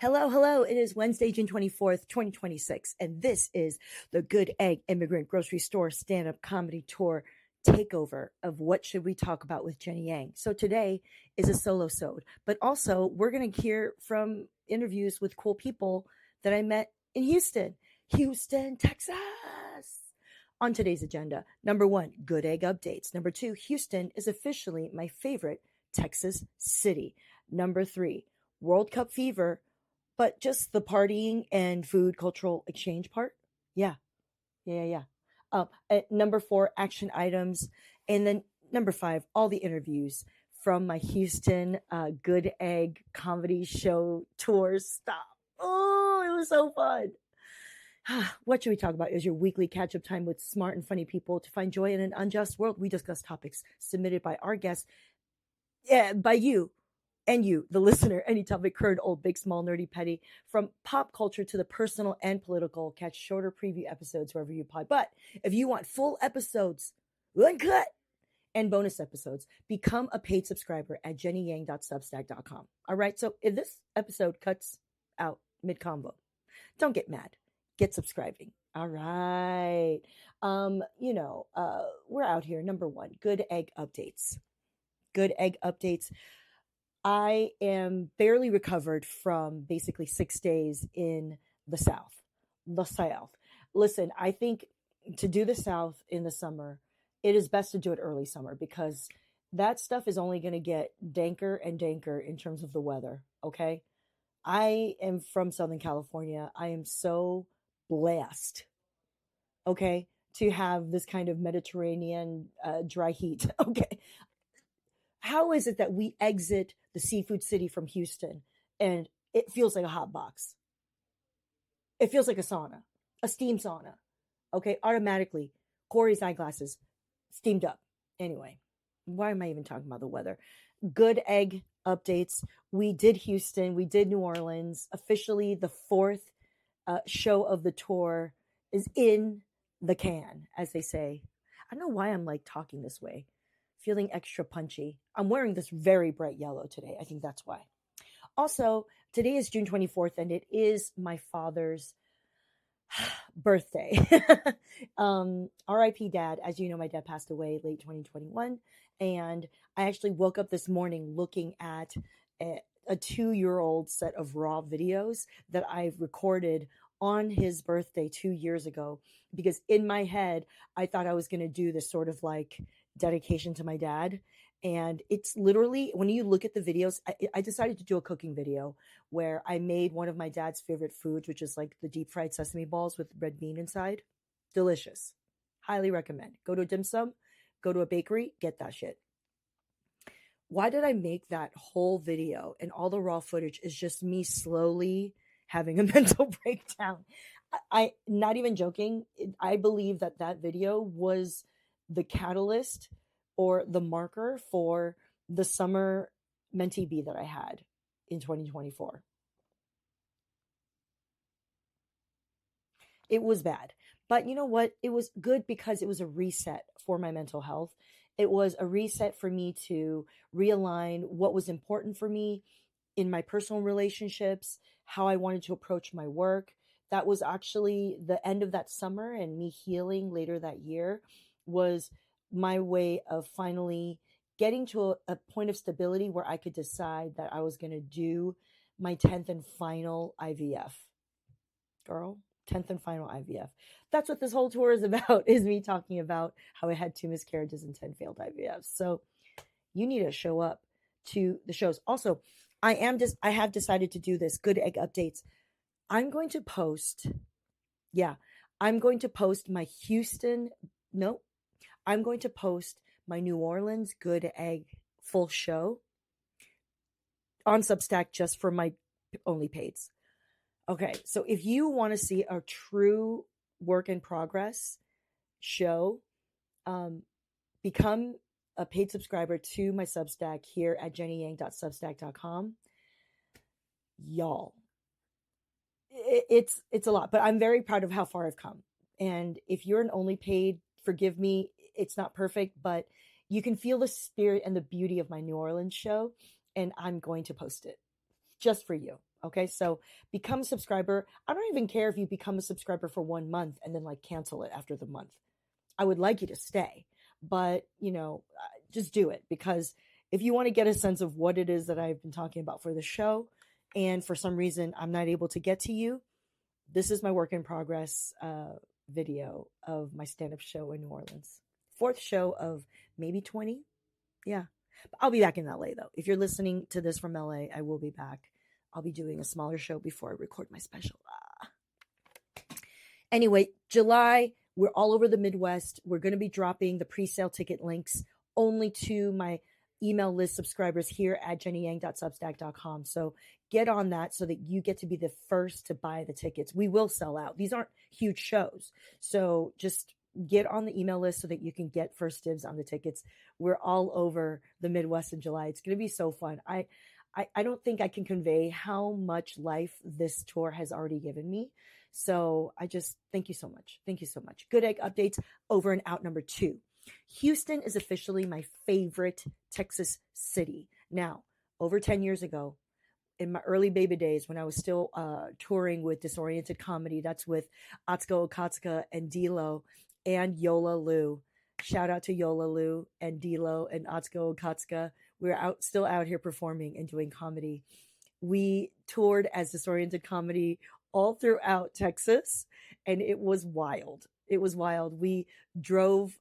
Hello, hello. It is Wednesday, June 24th, 2026, and this is the Good Egg Immigrant Grocery Store Stand-Up Comedy Tour takeover of What Should We Talk About with Jenny Yang. So today is a solo-sode, but also we're going to hear from interviews with cool people that I met in Houston, Texas. On today's agenda, number one, Good Egg updates. Number two, Houston is officially my favorite Texas city. Number three, World Cup fever, but just the partying and food cultural exchange part. Yeah, yeah. At number four, action items. And then number five, all the interviews from my Houston Good Egg comedy show tour stop. Oh, it was so fun. What should we talk about is your weekly catch up time with smart and funny people to find joy in an unjust world. We discuss topics submitted by our guests, by you and you, the listener, any topic, current, old, big, small, nerdy, petty, from pop culture to the personal and political. Catch shorter preview episodes wherever you apply. But if you want full episodes, uncut, and bonus episodes, become a paid subscriber at jennyyang.substack.com. All right, so if this episode cuts out mid-combo, don't get mad. Get subscribing. All right. We're out here. Number one, Good Egg updates. Good Egg updates. I am barely recovered from basically 6 days in the South. The South. Listen, I think to do the South in the summer, it is best to do it early summer because that stuff is only going to get danker and danker in terms of the weather. Okay. I am from Southern California. I am so blessed. Okay. To have this kind of Mediterranean dry heat. Okay. How is it that we exit the seafood city from Houston and it feels like a hot box? It feels like a sauna, a steam sauna. Okay, automatically, Corey's eyeglasses steamed up. Anyway, why am I even talking about the weather? Good Egg updates. We did Houston, we did New Orleans. Officially, the fourth show of the tour is in the can, as they say. I don't know why I'm like talking this way. Feeling extra punchy. I'm wearing this very bright yellow today. I think that's why. Also, today is June 24th, and it is my father's birthday. RIP dad. As you know, my dad passed away late 2021. And I actually woke up this morning looking at a 2-year-old set of raw videos that I've recorded on his birthday 2 years ago. Because in my head, I thought I was going to do this sort of like dedication to my dad. And it's literally, when you look at the videos, I decided to do a cooking video where I made one of my dad's favorite foods, which is like the deep fried sesame balls with red bean inside. Delicious. Highly recommend. Go to a dim sum, go to a bakery, get that shit. Why did I make that whole video? And all the raw footage is just me slowly having a mental breakdown. I not even joking. I believe that video was the catalyst or the marker for the summer mentee bee that I had in 2024. It was bad. But you know what? It was good because it was a reset for my mental health. It was a reset for me to realign what was important for me in my personal relationships, how I wanted to approach my work. That was actually the end of that summer, and me healing later that year was my way of finally getting to a point of stability where I could decide that I was going to do my 10th and final IVF. Girl, 10th and final IVF. That's what this whole tour is about, is me talking about how I had 2 miscarriages and 10 failed IVFs. So you need to show up to the shows. Also, I have decided to do this Good Egg updates. I'm going to post my Houston, no, I'm going to post my New Orleans Good Egg full show on Substack just for my OnlyPaIDs. Okay, so if you want to see a true work in progress show, become a paid subscriber to my Substack here at jennyyang.substack.com. Y'all, it's a lot, but I'm very proud of how far I've come. And if you're an OnlyPaid, forgive me, it's not perfect, but you can feel the spirit and the beauty of my New Orleans show, and I'm going to post it just for you. Okay, so become a subscriber. I don't even care if you become a subscriber for 1 month and then like cancel it after the month. I would like you to stay, but just do it, because if you want to get a sense of what it is that I've been talking about for the show, and for some reason I'm not able to get to you, this is my work in progress video of my stand up show in New Orleans. Fourth show of maybe 20. Yeah. I'll be back in LA though. If you're listening to this from LA, I will be back. I'll be doing a smaller show before I record my special. Anyway, July, we're all over the Midwest. We're going to be dropping the pre-sale ticket links only to my email list subscribers here at jennyyang.substack.com. So get on that so that you get to be the first to buy the tickets. We will sell out. These aren't huge shows. So just get on the email list so that you can get first dibs on the tickets. We're all over the Midwest in July. It's going to be so fun. I don't think I can convey how much life this tour has already given me. So I just thank you so much. Thank you so much. Good Egg updates over and out number 2. Houston is officially my favorite Texas city. Now, over 10 years ago, in my early baby days, when I was still touring with Disoriented Comedy, that's with Atsuko Okatsuka and D-Lo and Yola Lu. Shout out to Yola Lu and D-Lo and Atsuko Okatsuka. We're still out here performing and doing comedy. We toured as Disoriented Comedy all throughout Texas, and it was wild. It was wild. We drove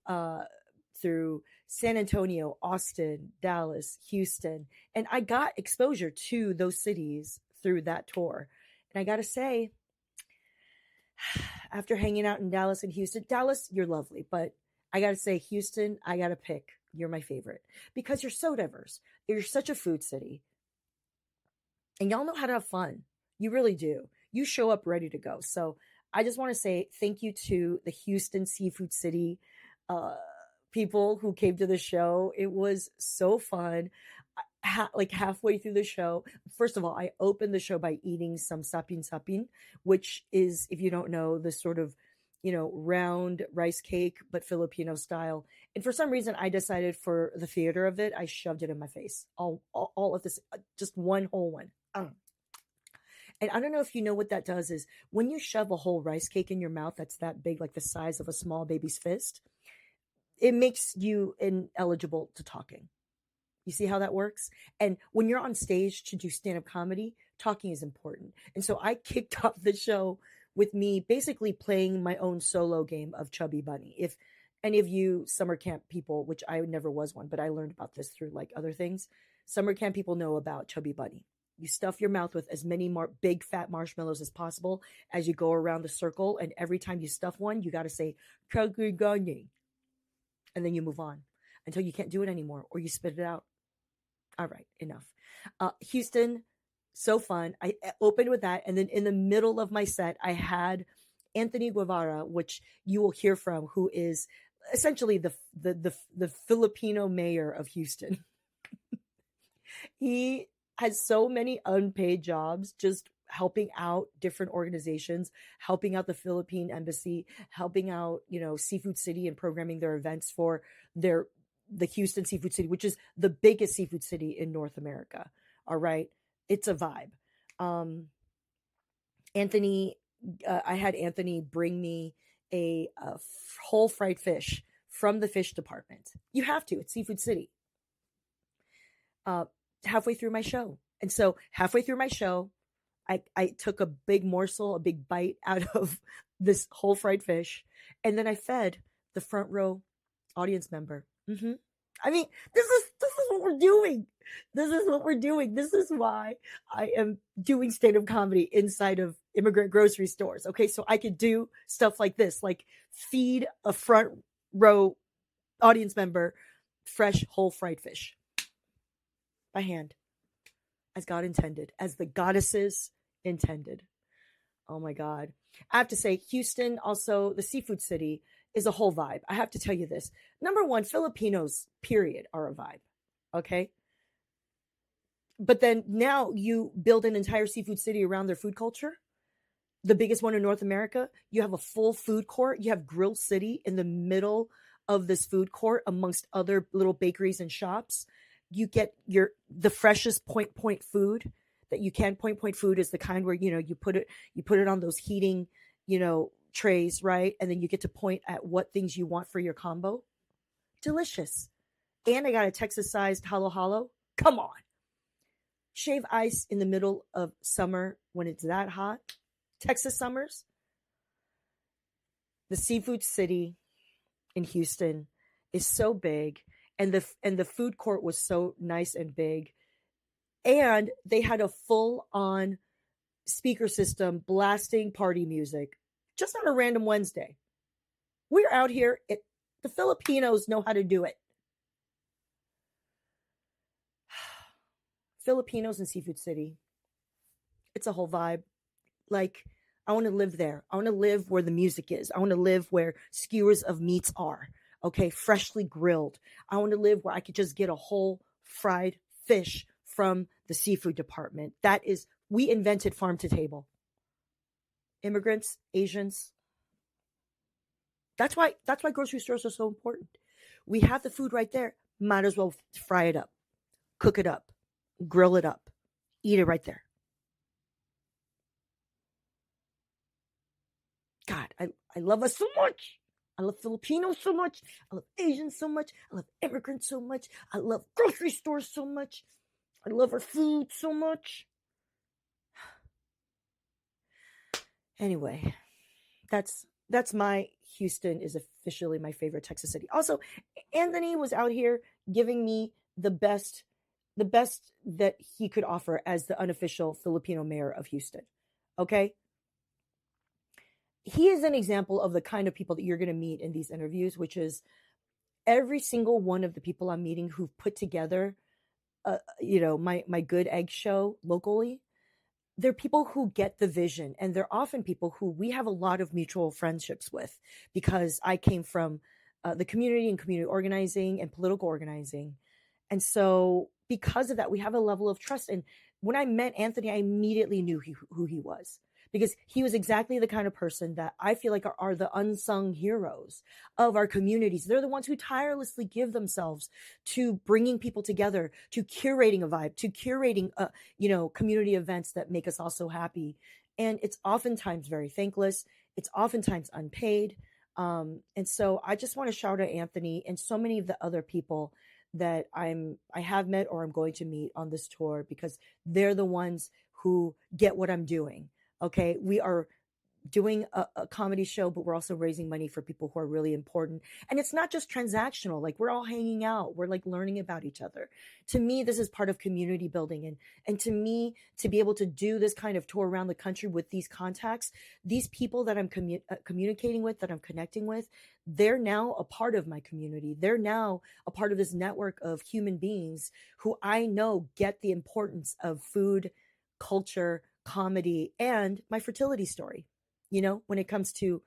through San Antonio, Austin, Dallas, Houston, and I got exposure to those cities through that tour. And I got to say, after hanging out in Dallas and Houston, Dallas, you're lovely, but I got to say, Houston, I got to pick. You're my favorite because you're so diverse. You're such a food city. And y'all know how to have fun. You really do. You show up ready to go. So I just want to say thank you to the Houston Seafood City people who came to the show. It was so fun. Like halfway through the show, first of all, I opened the show by eating some sapin, which is, if you don't know, this sort of round rice cake, but Filipino style. And for some reason, I decided for the theater of it, I shoved it in my face. All of this, just one whole one. And I don't know if you know what that does is when you shove a whole rice cake in your mouth that's that big, like the size of a small baby's fist, it makes you ineligible to talking. You see how that works? And when you're on stage to do stand-up comedy, talking is important. And so I kicked off the show with me basically playing my own solo game of Chubby Bunny. If any of you summer camp people, which I never was one, but I learned about this through like other things, summer camp people know about Chubby Bunny. You stuff your mouth with as many big fat marshmallows as possible as you go around the circle. And every time you stuff one, you got to say, Chubby Bunny. And then you move on until you can't do it anymore or you spit it out. All right, enough. Houston, so fun. I opened with that. And then in the middle of my set, I had Anthony Guevara, which you will hear from, who is essentially the Filipino mayor of Houston. He has so many unpaid jobs, just helping out different organizations, helping out the Philippine embassy, helping out, Seafood City and programming their events for the Houston Seafood City, which is the biggest seafood city in North America. All right. It's a vibe. I had Anthony bring me a whole fried fish from the fish department. You have to, it's Seafood City. Halfway through my show. And so halfway through my show, I took a big morsel, a big bite out of this whole fried fish. And then I fed the front row audience member. Mm-hmm. I mean, this is what we're doing. This is what we're doing. This is why I am doing stand-up comedy inside of immigrant grocery stores. Okay, so I could do stuff like this, like feed a front row audience member fresh whole fried fish by hand, as God intended, as the goddesses intended. Oh my God. I have to say, Houston, also the seafood city, is a whole vibe. I have to tell you this. Number one, Filipinos, period, are a vibe. Okay. But then now you build an entire seafood city around their food culture. The biggest one in North America. You have a full food court. You have Grill City in the middle of this food court amongst other little bakeries and shops. You get the freshest point food that you can. Point food is the kind where, you put it on those heating, trays, right? And then you get to point at what things you want for your combo. Delicious. And I got a Texas sized halo halo. Come on. Shave ice in the middle of summer when it's that hot. Texas summers. The seafood city in Houston is so big, and the food court was so nice and big, and they had a full on speaker system blasting party music just on a random Wednesday. We're out here. The Filipinos know how to do it. Filipinos in Seafood City. It's a whole vibe. Like, I want to live there. I want to live where the music is. I want to live where skewers of meats are. Okay, freshly grilled. I want to live where I could just get a whole fried fish from the seafood department. We invented farm to table. Immigrants, Asians. That's why grocery stores are so important. We have the food right there. Might as well fry it up, cook it up, grill it up, eat it right there. God, I love us so much. I love Filipinos so much. I love Asians so much. I love immigrants so much. I love grocery stores so much. I love our food so much. Anyway, that's my Houston is officially my favorite Texas city. Also, Anthony was out here giving me the best that he could offer as the unofficial Filipino mayor of Houston. Okay? He is an example of the kind of people that you're going to meet in these interviews, which is every single one of the people I'm meeting who've put together, my Good Egg show locally. They're people who get the vision, and they're often people who we have a lot of mutual friendships with, because I came from the community and community organizing and political organizing. And so because of that, we have a level of trust. And when I met Anthony, I immediately knew who he was, because he was exactly the kind of person that I feel like are the unsung heroes of our communities. They're the ones who tirelessly give themselves to bringing people together, to curating a vibe, to curating, community events that make us all so happy. And it's oftentimes very thankless. It's oftentimes unpaid. And so I just want to shout out Anthony and so many of the other people that I have met or I'm going to meet on this tour, because they're the ones who get what I'm doing. Okay, we are doing a comedy show, but we're also raising money for people who are really important. And it's not just transactional. Like, we're all hanging out. We're like learning about each other. To me, this is part of community building. And to me, to be able to do this kind of tour around the country with these contacts, these people that I'm communicating with, that I'm connecting with, they're now a part of my community. They're now a part of this network of human beings who I know get the importance of food, culture, comedy, and my fertility story, when it comes to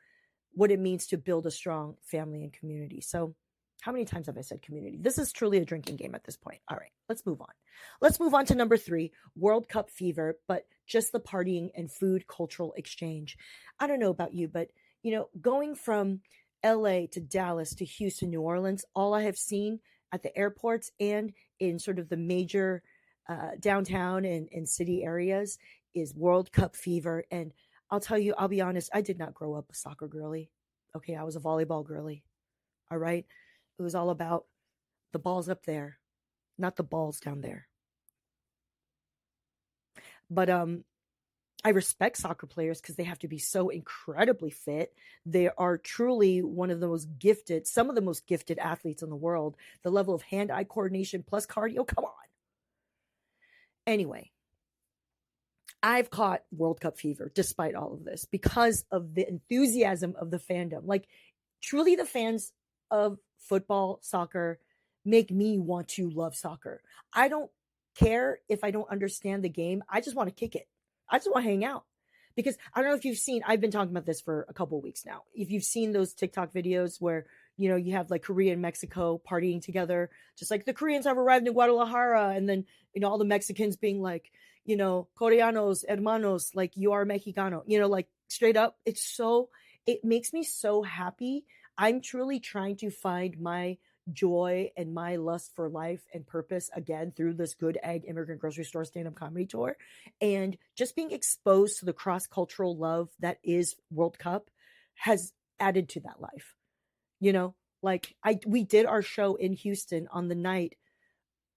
what it means to build a strong family and community. So how many times have I said community? This is truly a drinking game at this point. All right, let's move on. Let's move on to number 3, World Cup fever, but just the partying and food cultural exchange. I don't know about you, but, going from LA to Dallas to Houston, New Orleans, all I have seen at the airports and in sort of the major downtown and city areas is World Cup fever. And I'll be honest, I did not grow up a soccer girly. Okay, I was a volleyball girly. All right. It was all about the balls up there, not the balls down there. But I respect soccer players because they have to be so incredibly fit. They are truly one of the most gifted, some of the most gifted athletes in the world. The level of hand-eye coordination plus cardio, come on. Anyway, I've caught World Cup fever despite all of this because of the enthusiasm of the fandom. Like, truly, the fans of football, soccer make me want to love soccer. I don't care if I don't understand the game. I just want to kick it. I just want to hang out. Because I don't know if you've seen, I've been talking about this for a couple of weeks now. If you've seen those TikTok videos where, you have like Korea and Mexico partying together, just like the Koreans have arrived in Guadalajara, and then, all the Mexicans being like, Coreanos, hermanos, like, you are Mexicano, like, straight up. It makes me so happy. I'm truly trying to find my joy and my lust for life and purpose again through this Good Egg Immigrant Grocery Store stand-up comedy tour. And just being exposed to the cross-cultural love that is World Cup has added to that life. You know, like we did our show in Houston on the night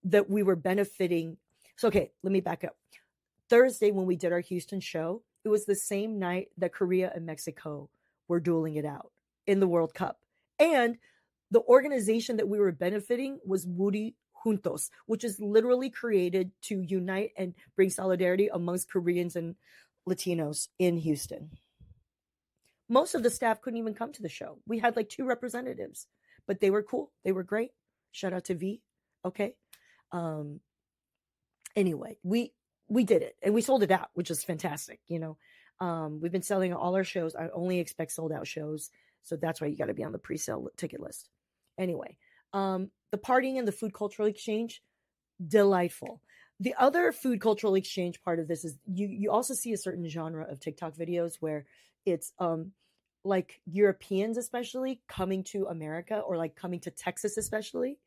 that we were benefiting. So okay, let me back up. Thursday, when we did our Houston show, it was the same night that Korea and Mexico were dueling it out in the World Cup. And the organization that we were benefiting was Woody Juntos, which is literally created to unite and bring solidarity amongst Koreans and Latinos in Houston. Most of the staff couldn't even come to the show. We had like 2 representatives, but they were cool. They were great. Shout out to V. Okay. Anyway, we did it and we sold it out, which is fantastic. You know, we've been selling all our shows. I only expect sold out shows. So that's why you got to be on the pre-sale ticket list. Anyway, the partying and the food cultural exchange, delightful. The other food cultural exchange part of this is you also see a certain genre of TikTok videos where it's like Europeans especially coming to America, or like coming to Texas especially.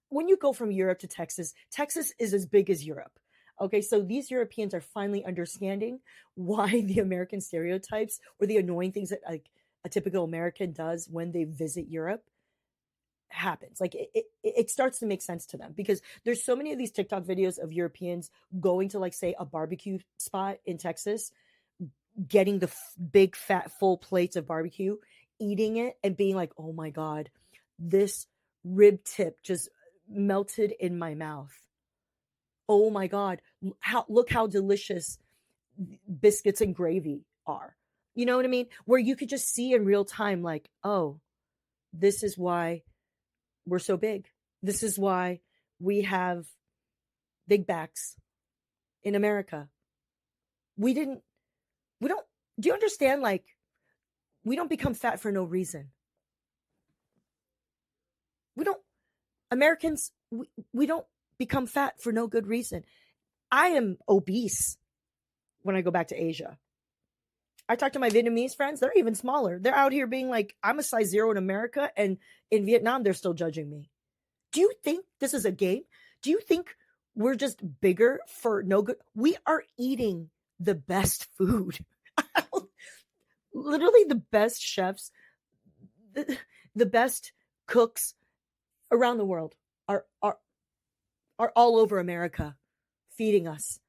When you go from Europe to Texas, Texas is as big as Europe. Okay, so these Europeans are finally understanding why the American stereotypes or the annoying things that like a typical American does when they visit Europe happens. Like it starts to make sense to them, because there's so many of these TikTok videos of Europeans going to, like, say, a barbecue spot in Texas, getting the big fat full plates of barbecue, eating it and being like, oh my God, this rib tip just melted in my mouth. Oh my God, look how delicious biscuits and gravy are. You know what I mean? Where you could just see in real time, like, oh, this is why we're so big. This is why we have big backs in America. Do you understand? Like, we don't become fat for no reason. Americans, we don't become fat for no good reason. I am obese when I go back to Asia. I talk to my Vietnamese friends, they're even smaller. They're out here being like, I'm a size 0 in America, and in Vietnam, they're still judging me. Do you think this is a game? Do you think we're just bigger for no good? We are eating the best food. Literally the best chefs, the best cooks around the world are all over America feeding us.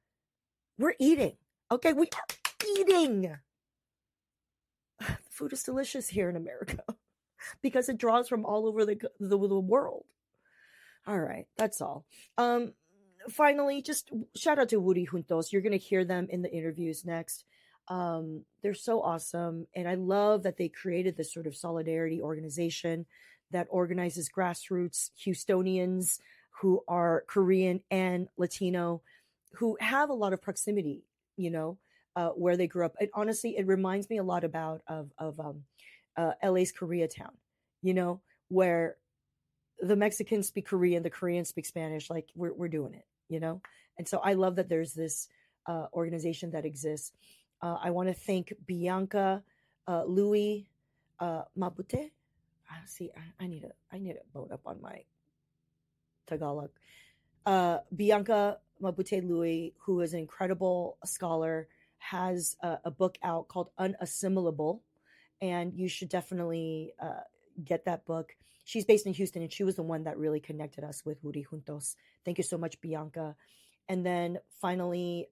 We're eating. Okay, we are eating. The food is delicious here in America because it draws from all over the world. All right, that's all. Finally, just shout out to Woody Juntos. You're going to hear them in the interviews next. They're so awesome. And I love that they created this sort of solidarity organization that organizes grassroots Houstonians who are Korean and Latino, who have a lot of proximity, you know, where they grew up. And honestly, it reminds me a lot of LA's Koreatown, you know, where the Mexicans speak Korean, the Koreans speak Spanish. Like we're doing it, you know? And so I love that there's this organization that exists. I want to thank Bianca, Louis, Mabute. See, I need to bone up on my Tagalog. Bianca Mabute Louis, who is an incredible scholar, has a book out called Unassimilable, and you should definitely get that book. She's based in Houston, and she was the one that really connected us with Woody Juntos. Thank you so much, Bianca. And then finally,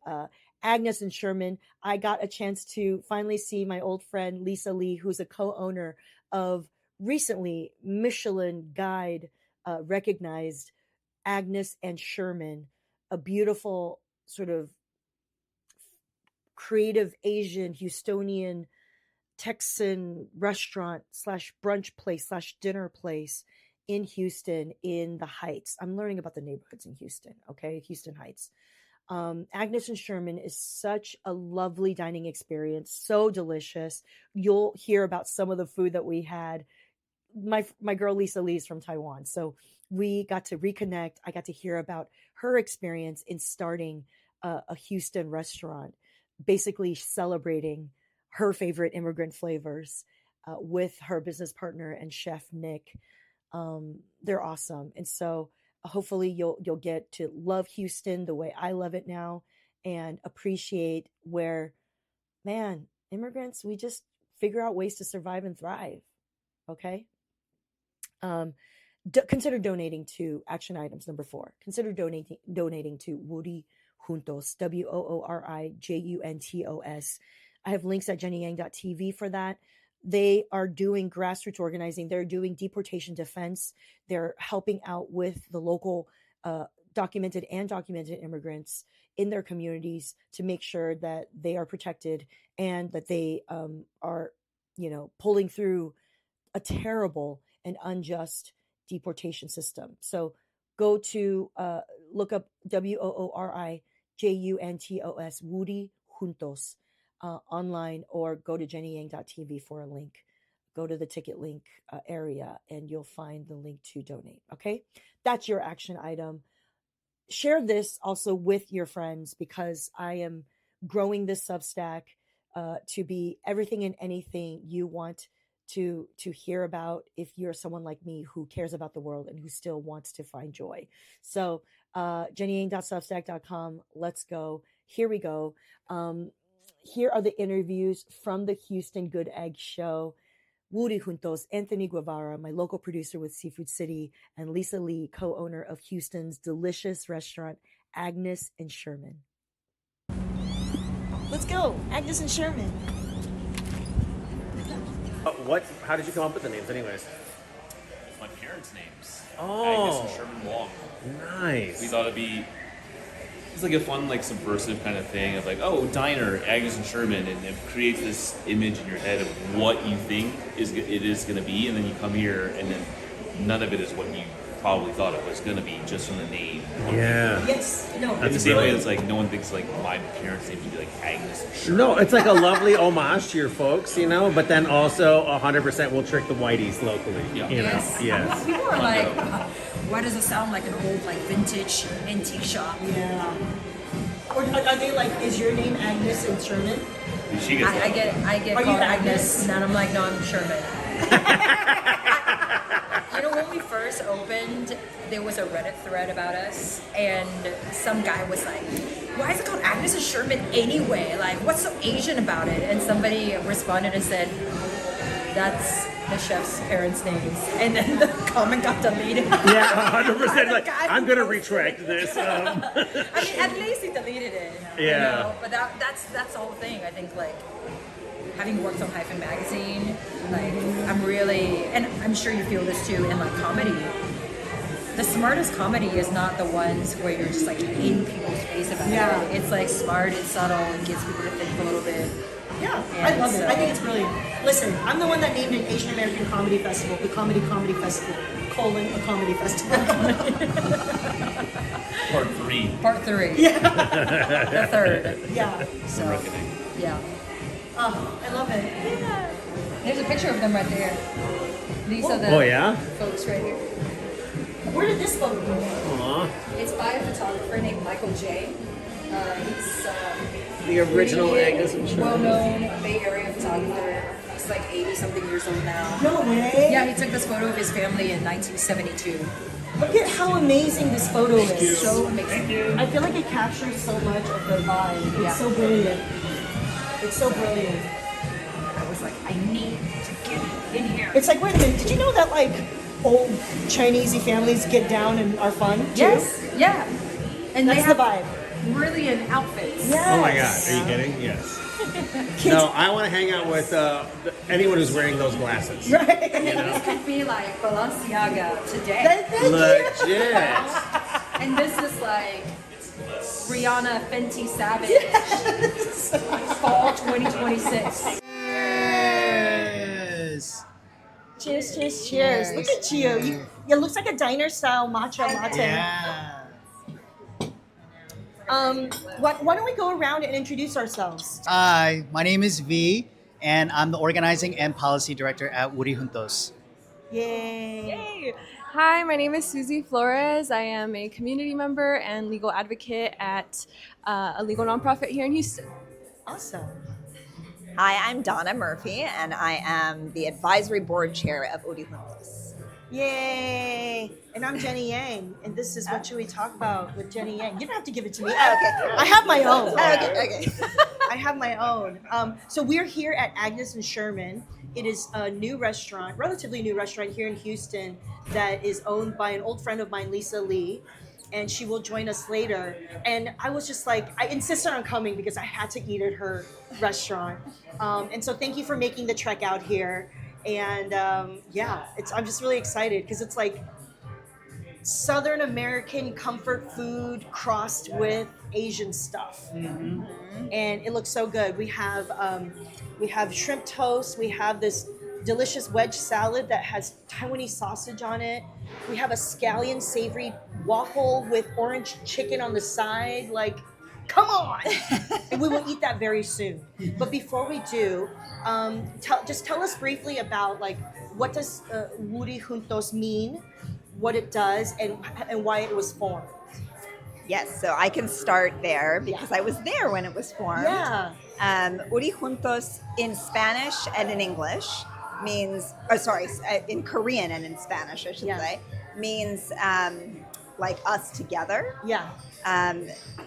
Agnes and Sherman. I got a chance to finally see my old friend Lisa Lee, who's a co-owner of recently Michelin Guide recognized Agnes and Sherman, a beautiful sort of creative Asian Houstonian Texan restaurant slash brunch place slash dinner place in Houston in the Heights. I'm learning about the neighborhoods in Houston. Okay. Houston Heights. Agnes and Sherman is such a lovely dining experience. So delicious. You'll hear about some of the food that we had. My girl Lisa Lee's from Taiwan. So we got to reconnect. I got to hear about her experience in starting a Houston restaurant, basically celebrating her favorite immigrant flavors with her business partner and chef Nick. They're awesome. And so hopefully you'll get to love Houston the way I love it now and appreciate where, man, immigrants, we just figure out ways to survive and thrive. Okay. Um, consider donating to action items number 4. Consider donating to Woody Juntos, WOORIJUNTOS. I have links at jennyyang.tv for that. They are doing grassroots organizing. They're doing deportation defense. They're helping out with the local documented and undocumented immigrants in their communities to make sure that they are protected and that they are, pulling through a terrible and unjust deportation system. So go to look up WOORIJUNTOS, Woody Juntos, online, or go to jennyyang.tv for a link. Go to the ticket link area and you'll find the link to donate. Okay. That's your action item. Share this also with your friends because I am growing this Substack to be everything and anything you want to hear about if you're someone like me who cares about the world and who still wants to find joy. So jennyyang.substack.com. Let's go. Here we go. Here are the interviews from the Houston Good Egg Show. Woody Juntos, Anthony Guevara, my local producer with Seafood City, and Lisa Lee, co-owner of Houston's delicious restaurant, Agnes and Sherman. Let's go, Agnes and Sherman. How did you come up with the names anyways? My parents' names. Oh. Agnes and Sherman Wong. Nice. We thought it's like a fun, like subversive kind of thing of like, oh, diner, Agnes and Sherman, and it creates this image in your head of what you think it is going to be, and then you come here, and then none of it is what you probably thought it was going to be just from the name. Yeah. Yes. No. It's the same way it's like no one thinks like my parents' names would be like Agnes and Sherman. No, it's like a lovely homage to your folks, but then also 100% will trick the whiteys locally. Yeah. Yes. Yes. People are like, why does it sound like an old, like vintage antique shop? Yeah. Or are they like, is your name Agnes and Sherman? She gets I get Are called you Agnes, and then I'm like, no, I'm Sherman. When we first opened, there was a Reddit thread about us, and some guy was like, why is it called Agnes and Sherman anyway? Like, what's so Asian about it? And somebody responded and said, that's the chef's parents' names. And then the comment got deleted. Yeah, 100%. Like, I'm going to retract this. I mean, at least he deleted it. Yeah. But that's the whole thing. I think, like, having worked on Hyphen Magazine, like, I'm really, and I'm sure you feel this too, in like comedy. The smartest comedy is not the ones where you're just like in people's face about it. It's like smart, it's subtle, it gets people to think a little bit. Yeah, And I love it. so- I think it's brilliant. Listen, I'm the one that named an Asian American Comedy Festival, the Comedy Festival, a comedy festival. Part 3. Part 3. Yeah. The third. Yeah. So, Reckoning. yeah. Oh, I love it. Yeah. There's a picture of them right there. These are the Oh, yeah? folks right here. Where did this photo go? Aw. It's by a photographer named Michael J. He's The original pretty Agnes and Sherman. well-known Bay Area photographer. He's like 80-something years old now. No way. Yeah, he took this photo of his family in 1972. Look at how amazing this photo is. So amazing. I feel like it captures so much of the vibe. It's Yeah. so brilliant. It's so brilliant. I was like, I need to get in here. It's like, wait a minute, did you know that like old Chinesey families get down and are fun too? Yes, yeah. And That's they have the vibe. brilliant outfits. Yes. Oh my God, are you kidding? Yes. No, I want to hang out with anyone who's wearing those glasses. Right. This could be like Balenciaga today. Thank you. Legit. And this is like Rihanna Fenty Savage. Fall 2026. Yes. Cheers, cheers, cheers. Look at you. It looks like a diner style matcha latte. Yeah. Why don't we go around and introduce ourselves? Hi, my name is V, and I'm the organizing and policy director at Woody Juntos. Yay. Hey. Hi, my name is Susie Flores. I am a community member and legal advocate at a legal nonprofit here in Houston. Awesome. Hi, I'm Donna Murphy, and I am the advisory board chair of Woody Juntos. Yay! And I'm Jenny Yang, and this is What Should We Talk About with Jenny Yang. You don't have to give it to me. Okay. I have my own. Okay. I have my own. So we're here at Agnes and Sherman. It is a new restaurant, relatively new restaurant here in Houston that is owned by an old friend of mine, Lisa Lee, and she will join us later. And I was just like, I insisted on coming because I had to eat at her restaurant. And so thank you for making the trek out here. And I'm just really excited because it's like Southern American comfort food crossed with Asian stuff, and it looks so good. We have shrimp toast. We have this delicious wedge salad that has Taiwanese sausage on it. We have a scallion savory waffle with orange chicken on the side. Like, come on! And we will eat that very soon. But before we do, tell us briefly about like what does Woody Juntos mean, what it does, and why it was formed. Yes, so I can start there because I was there when it was formed. Yeah. Uri Juntos in Spanish and in English means, in Korean and in Spanish, I should say, means like us together. Yeah.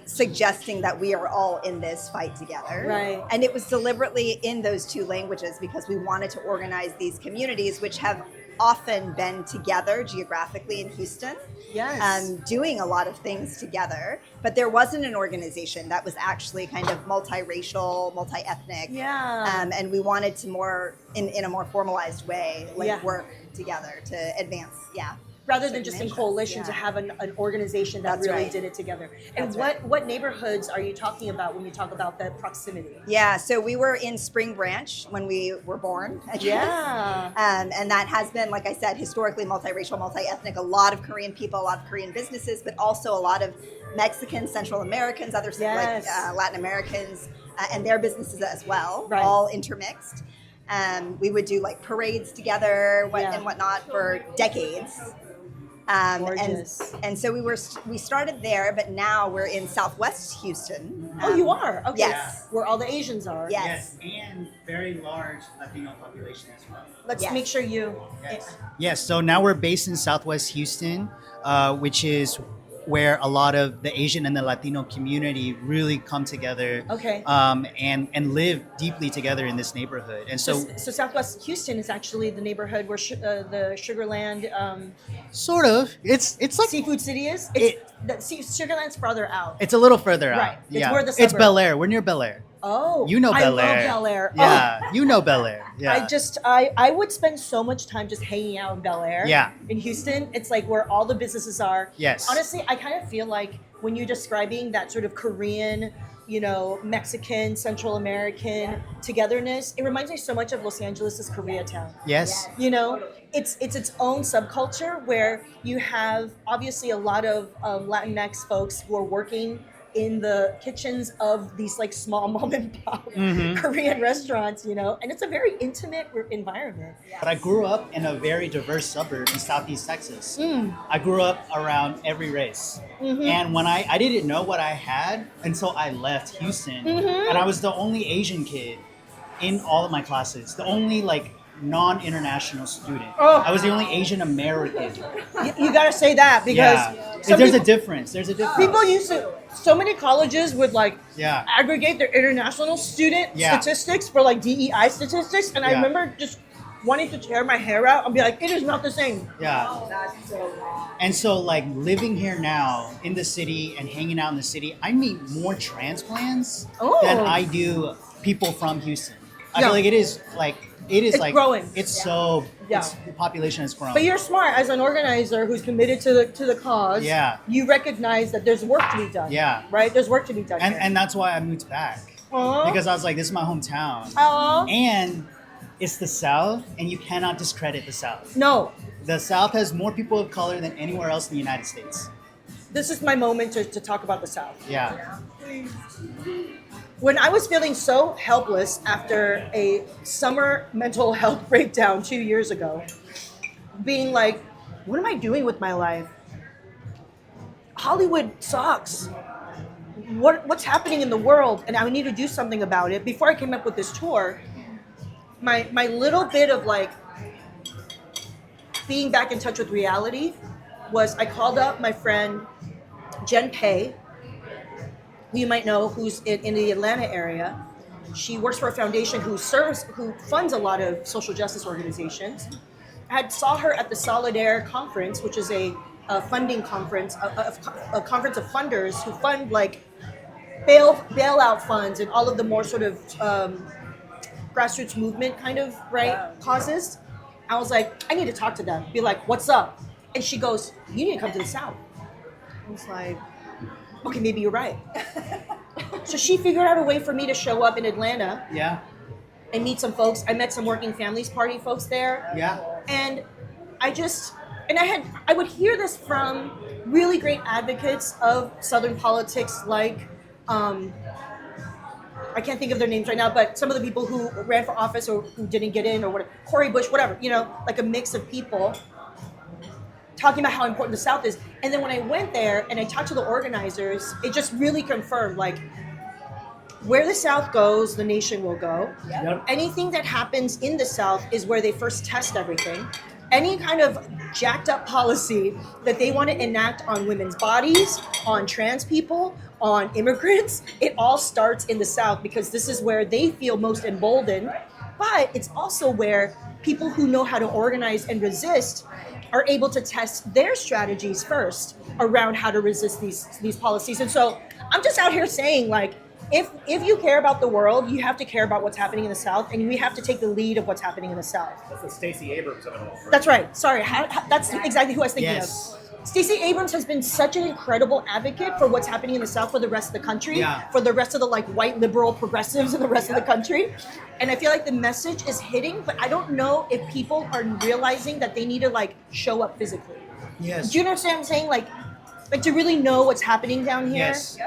Suggesting that we are all in this fight together. Right. And it was deliberately in those two languages because we wanted to organize these communities which have often been together geographically in Houston. Yes. Doing a lot of things together. But there wasn't an organization that was actually kind of multiracial, multi-ethnic. Yeah. And we wanted to more, in a more formalized way, work together to advance, Rather than just in coalition, to have an organization that That's really right. did it together. And That's what neighborhoods are you talking about when you talk about the proximity? Yeah, so we were in Spring Branch when we were born. I guess. Yeah. And that has been, like I said, historically multiracial, multi-ethnic, a lot of Korean people, a lot of Korean businesses, but also a lot of Mexicans, Central Americans, other Yes. Latin Americans, and their businesses as well, Right. all intermixed. We would do like parades together and whatnot for decades. Gorgeous. And so we started there, but now we're in Southwest Houston. Oh, you are? Okay. Yes. Where all the Asians are. Yes. and very large Latino population as well. Let's Yes. make sure you... Yes, so now we're based in Southwest Houston, which is where a lot of the Asian and the Latino community really come together, Okay. and live deeply together in this neighborhood. And so, So Southwest Houston is actually the neighborhood where the Sugarland sort of, it's like Seafood City is. Sugarland's farther out. it's a little further out. Right. It's Yeah, more the it's suburbs. Bel Air. We're near Bel Air. Oh, You know Bel Air. I love Bel Air. Yeah, you know Bel Air. Yeah. I would spend so much time just hanging out in Bel Air. Yeah. In Houston, it's like where all the businesses are. Yes. Honestly, I kind of feel like when you're describing that sort of Korean, Mexican, Central American togetherness, it reminds me so much of Los Angeles' Koreatown. Yes. It's its own subculture where you have obviously a lot of Latinx folks who are working in the kitchens of these like small mom and pop Korean restaurants, and it's a very intimate environment. But I grew up in a very diverse suburb in Southeast Texas. I grew up around every race. And when I didn't know what I had until I left Houston. And I was the only Asian kid in all of my classes. The only like non-international student. I was the only Asian American. You gotta say that because There's a difference. There's a difference. people used to, so many colleges would like Yeah. aggregate their international student Yeah. statistics for like DEI statistics, and I Yeah. remember just wanting to tear my hair out and be like, it is not the same. Yeah. And so like living here now in the city and hanging out in the city, I meet more transplants than I do people from Houston. I feel like it is It's like growing. The population has grown. But you're smart as an organizer who's committed to the cause. Yeah. You recognize that there's work to be done. Yeah. Right? There's work to be done. and that's why I moved back. Aw. Because I was like, this is my hometown. Aw. And it's the South, and you cannot discredit the South. No. The South has more people of color than anywhere else in the United States. This is my moment to talk about the South. Yeah. When I was feeling so helpless after a summer mental health breakdown 2 years ago, being like, what am I doing with my life? Hollywood sucks. What's happening in the world? And I need to do something about it. Before I came up with this tour, my little bit of like being back in touch with reality was I called up my friend Jen Pei, who you might know, who's in the Atlanta area. She works for a foundation who funds a lot of social justice organizations. I saw her at the SOLOSODE conference, which is a funding conference, a conference of funders who fund like bailout funds and all of the more sort of grassroots movement kind of causes. I was like, I need to talk to them. Be like, what's up? And she goes, you need to come to the South. I was like, okay, maybe you're right. So she figured out a way for me to show up in Atlanta. Yeah. And meet some folks. I met some Working Families Party folks there. Yeah. And I would hear this from really great advocates of Southern politics, like I can't think of their names right now, but some of the people who ran for office or who didn't get in or whatever, Cori Bush, whatever, like a mix of people talking about how important the South is. And then when I went there and I talked to the organizers, it just really confirmed, like, where the South goes, the nation will go. Yep. Anything that happens in the South is where they first test everything. Any kind of jacked up policy that they want to enact on women's bodies, on trans people, on immigrants, it all starts in the South because this is where they feel most emboldened. But it's also where people who know how to organize and resist are able to test their strategies first around how to resist these policies. And so I'm just out here saying, like, if you care about the world, you have to care about what's happening in the South, and we have to take the lead of what's happening in the South. That's the Stacey Abrams of it all. Right? That's right. Sorry, that's exactly who I was thinking Yes. of. Stacey Abrams has been such an incredible advocate for what's happening in the South for the rest of the country, for the rest of the like white liberal progressives in the rest of the country. And I feel like the message is hitting, but I don't know if people are realizing that they need to like show up physically. Yes. Do you understand what I'm saying? Like to really know what's happening down here. Yes.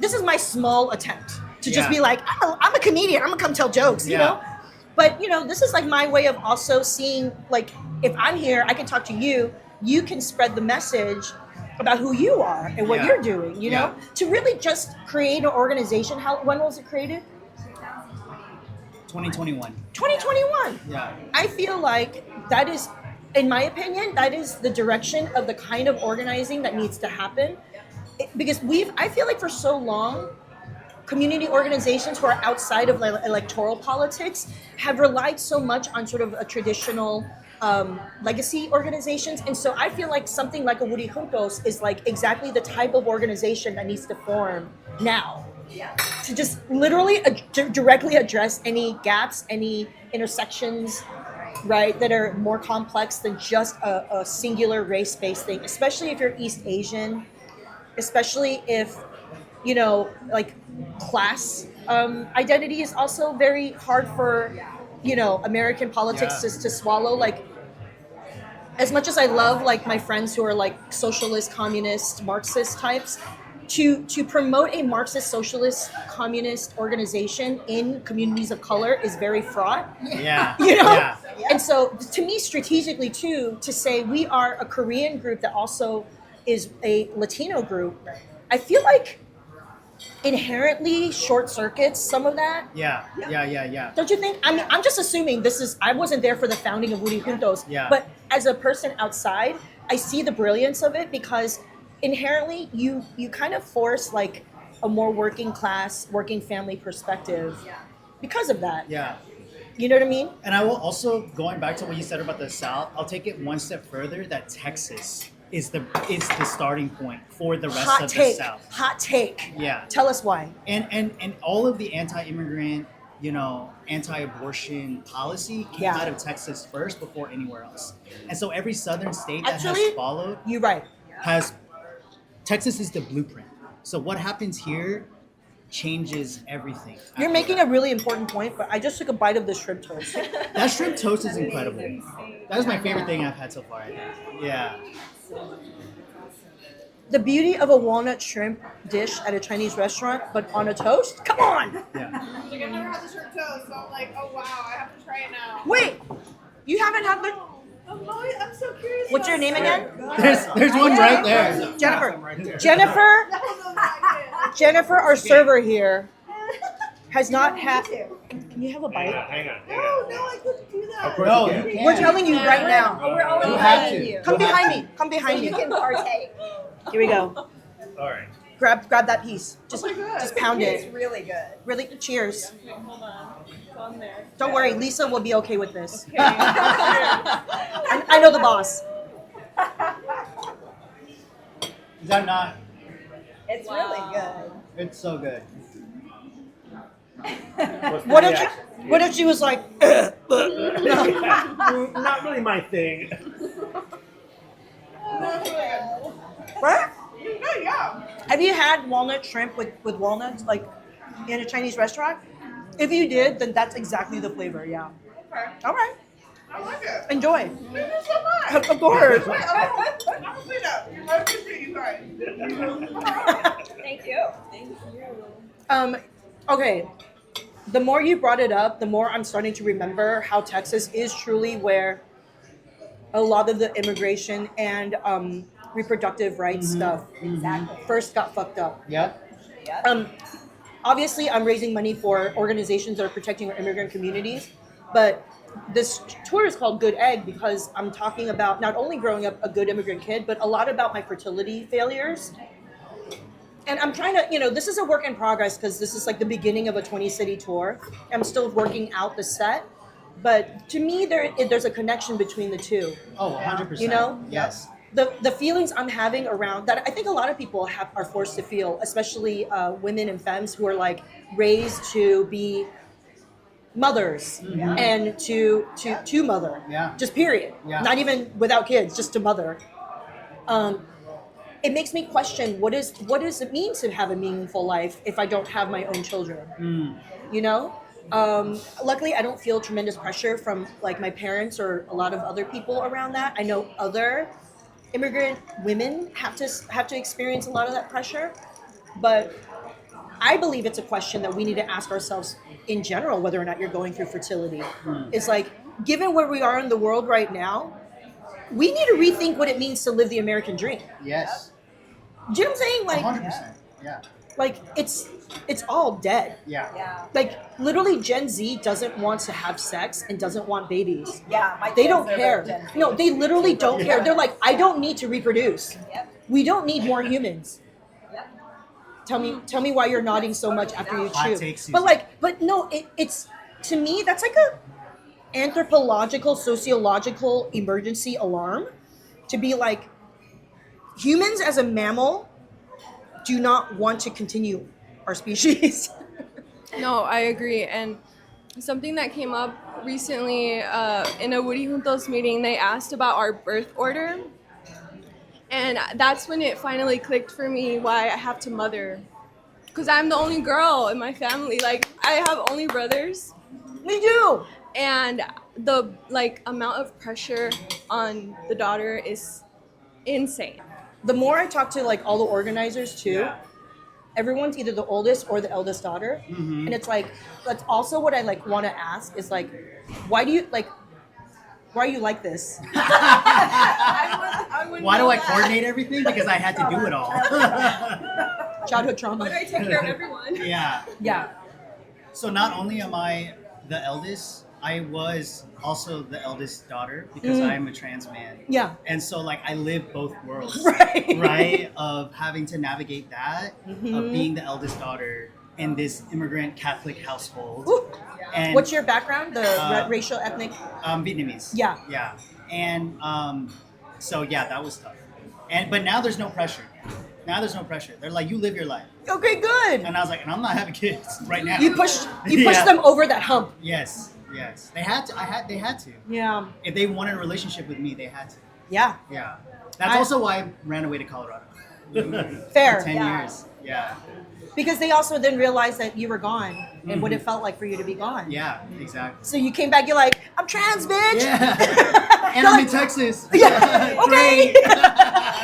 This is my small attempt to just be like, oh, I'm a comedian. I'm gonna come tell jokes, you know? But, this is like my way of also seeing, like, if I'm here, I can talk to you. You can spread the message about who you are and what you're doing, you know? To really just create an organization. When was it created? 2021. 2021. Yeah. I feel like that is, in my opinion, that is the direction of the kind of organizing that needs to happen. Because I feel like for so long, community organizations who are outside of electoral politics have relied so much on sort of a traditional legacy organizations. And so I feel like something like a Woody Juntos is like exactly the type of organization that needs to form now. To just literally directly address any gaps, any intersections, right, that are more complex than just a singular race-based thing, especially if you're East Asian, especially if, like class identity is also very hard for, American politics to swallow. Like, as much as I love like my friends who are like socialist, communist, Marxist types, to promote a Marxist, socialist, communist organization in communities of color is very fraught. Yeah. Yeah. And so to me, strategically too, to say we are a Korean group that also is a Latino group, I feel like inherently short circuits some of that. Yeah. Don't you think? I mean, I'm just assuming I wasn't there for the founding of Woody Juntos, but as a person outside, I see the brilliance of it because inherently you kind of force like a more working class, working family perspective because of that. Yeah. You know what I mean? And I will also, going back to what you said about the South, I'll take it one step further that Texas is the starting point for the rest of the South. Hot take. Yeah. Tell us why. And all of the anti-immigrant, anti-abortion policy came out of Texas first before anywhere else. And so every southern state that has followed, you're right, Texas is the blueprint. So what happens here changes everything. You're making a really important point, but I just took a bite of the shrimp toast. That shrimp toast is incredible. That is my favorite thing I've had so far. Yeah. The beauty of a walnut shrimp dish at a Chinese restaurant, but on a toast? Come on! Yeah. Like, I've never had the shrimp toast, so I'm like, oh wow, I have to try it now. Wait! You haven't had the... I'm so curious. What's your name again? There's one right there. Jennifer, our server here, has not had... Can you have a bite? Hang on. No, I couldn't do that. Of course No, you can. you can't. We're telling you right now. We're all You have inviting to. you. Come You have behind to. me. Come behind You me. can partake. Here we go. All right. Grab that piece. Just pound It's it. really good. Really, cheers. Hold on. It's on there. Don't worry, Lisa will be okay with this. I know the boss. Is that not? It's really good. It's so good. What if she was like, Not really my thing. right? Yeah. Have you had walnut shrimp with walnuts, like in a Chinese restaurant? If you did, then that's exactly the flavor, yeah. Okay. All right, I like it. enjoy. Thank you so much. Of course. I'm gonna clean up. I appreciate you guys. Thank you. Okay, the more you brought it up, the more I'm starting to remember how Texas is truly where a lot of the immigration and reproductive rights stuff Exactly. first got fucked up. Yep. Obviously, I'm raising money for organizations that are protecting our immigrant communities, but this tour is called Good Egg because I'm talking about not only growing up a good immigrant kid, but a lot about my fertility failures. And I'm trying to, this is a work in progress because this is like the beginning of a 20-city tour. I'm still working out the set, but to me, there's a connection between the two. Oh, 100%. You know? Yes. The feelings I'm having around that, I think a lot of people are forced to feel, especially women and femmes who are like raised to be mothers and to mother. Yeah. Just period. Yeah. Not even without kids, just to mother. It makes me question what does it mean to have a meaningful life if I don't have my own children? You know? Luckily, I don't feel tremendous pressure from like my parents or a lot of other people around that. I know other immigrant women have to experience a lot of that pressure, but I believe it's a question that we need to ask ourselves in general, whether or not you're going through fertility. It's like, given where we are in the world right now, we need to rethink what it means to live the American dream. Yes. Do you know what I'm saying? Like, 100%. Yeah. like it's all dead. Yeah. Yeah. Like literally Gen Z doesn't want to have sex and doesn't want babies. Yeah. My They kids don't are care. Gen Z. No, they literally don't care. They're like, I don't need to reproduce. Yep. We don't need more humans. Yep. Tell me why you're nodding so much after you Hot chew. take, Susan. But no, it's to me that's like a anthropological, sociological emergency alarm to be like, humans as a mammal do not want to continue our species. No, I agree. And something that came up recently in a Woody Juntos meeting, they asked about our birth order. And that's when it finally clicked for me why I have to mother. Because I'm the only girl in my family. Like, I have only brothers. Me too. And the amount of pressure on the daughter is insane. The more I talk to like all the organizers too, Yeah. everyone's either the oldest or the eldest daughter. And it's like, that's also what I like want to ask is like, why are you like this? Why do I coordinate everything? Because I had to do it all. Childhood trauma. I take care of everyone. Yeah. Yeah. So not only am I the eldest, I was also the eldest daughter because I am a trans man. Yeah. And so like I live both worlds. Right. Right? Of having to navigate that, of being the eldest daughter in this immigrant Catholic household. Ooh. And What's your background? The racial, ethnic? Vietnamese. Yeah. Yeah. And so yeah, that was tough. But now there's no pressure. Now there's no pressure. They're like, you live your life. Okay, good. And I was like, and I'm not having kids right now. You pushed Yeah. them over that hump. Yes. Yes. They had to. They had to. Yeah. If they wanted a relationship with me, they had to. Yeah. Yeah. That's also why I ran away to Colorado. Fair. For 10 years. Yeah. Because they also then realized that you were gone and what it felt like for you to be gone. Yeah, exactly. So you came back, you're like, I'm trans, bitch. Yeah. And I'm in Texas. Yeah. Okay.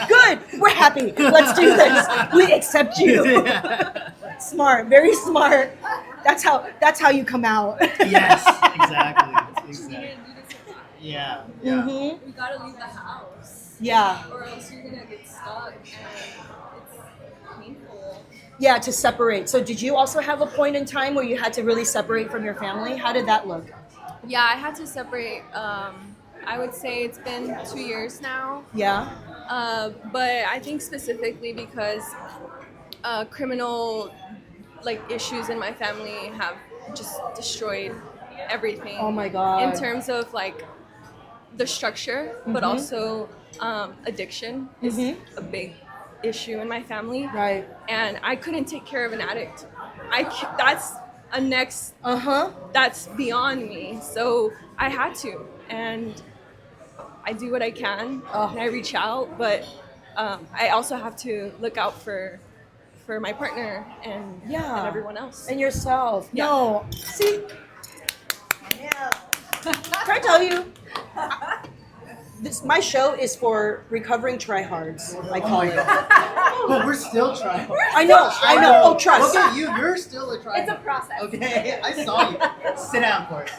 Good. We're happy. Let's do this. We accept you. Yeah. Smart. Very smart. That's how you come out. Yes, exactly. Yeah. Yeah. Mm-hmm. We gotta leave the house. Yeah. Or else you're gonna get stuck and it's painful. Yeah, to separate. So did you also have a point in time where you had to really separate from your family? How did that look? Yeah, I had to separate. I would say it's been 2 years now. Yeah. But I think specifically because criminal issues in my family have just destroyed everything. Oh my God. In terms of the structure, but also addiction is a big issue in my family. Right. And I couldn't take care of an addict. That's a next. That's beyond me. So I had to, and I do what I can, and I reach out, but I also have to look out for my partner and everyone else. And yourself. Yeah. No. See, can I tell you? My show is for recovering tryhards, I call it. But we're still trying. I know. Oh, trust. Look at you. You're still a tryhard. It's a process. Okay, I saw you. Sit down, Court.